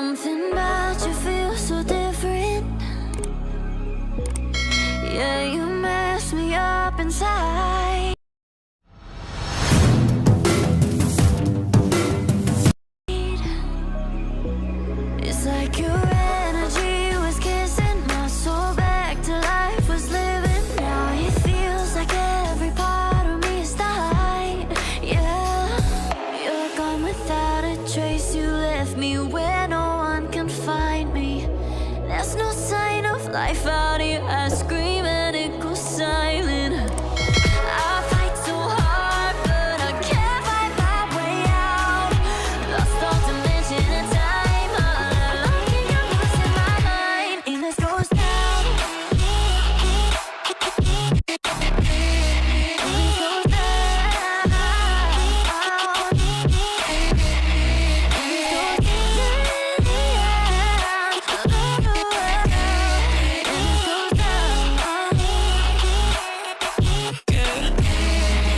Something about you feels so different. Yeah, you mess me up inside. It's like your energy was kissing my soul back to life, was living. Now it feels like every part of me is dying. Yeah, you're gone without a trace. You left me where no one can find me. There's no sign of life out here. I scream and it goes silent. I fight so hard, but I can't fight my way out. Lost all dimension and time. I'm looking, I'm losing my mind. And this goes down.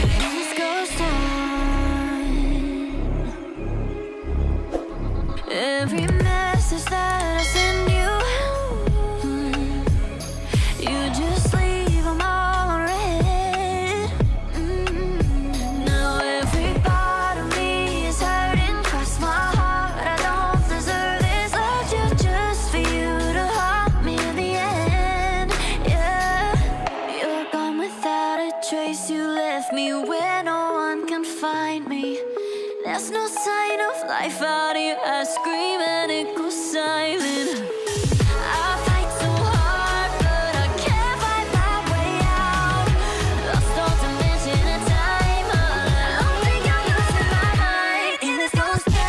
And this goes down. Every message that I send you, you just leave them all unread. Now every part of me is hurting. Cross my heart, I don't deserve this. Loved you just for you to haunt me in the end. Yeah, you're gone without a trace. You left me where no one can find me. There's no sign of life out here. I scream and it goes silent. I fight so hard, but I can't fight my way out. Lost all dimension and time. I don't think I'm losing my mind. And this goes down.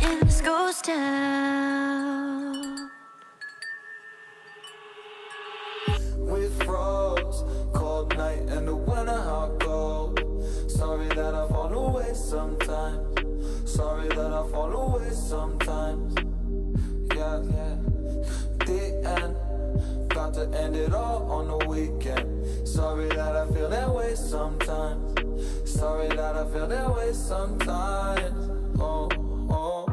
And this goes down. We froze, cold night in the winter, how cold. Sorry that I fall away sometimes. Sorry that I fall away sometimes. Yeah, yeah. The end, got to end it all on the weekend. Sorry that I feel that way sometimes. Sorry that I feel that way sometimes. Oh, oh,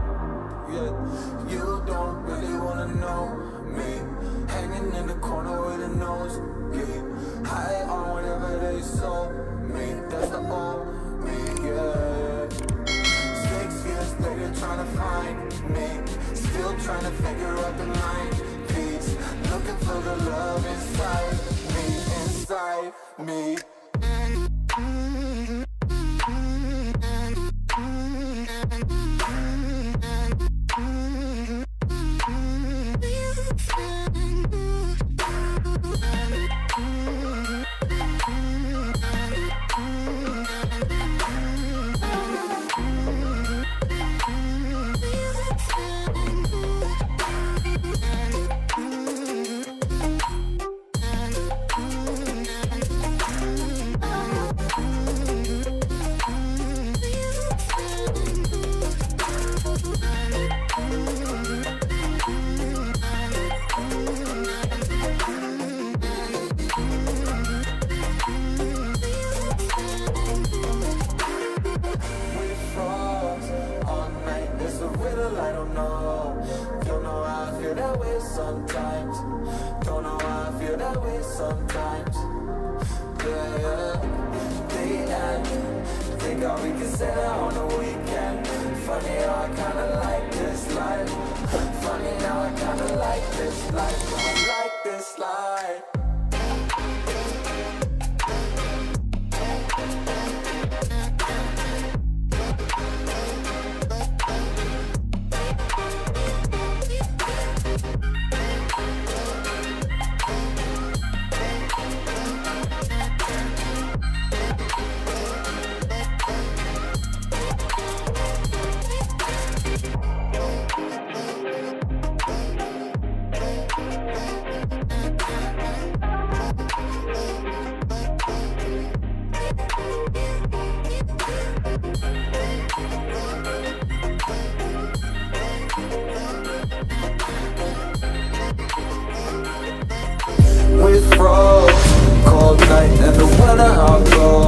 yeah. You don't really wanna know me. Hanging in the corner with a nose bleed. High on whatever they sold me. That's the old me, yeah. 6 years later trying to find me. Still trying to figure out the line piece. Looking for the love inside me, inside me. Sometimes, don't know why I feel that way sometimes. Yeah, yeah. The end, think all we can say that on the weekend. Funny how I kinda like this life. Funny how I kinda like this life. I like this life. wonder how it goes.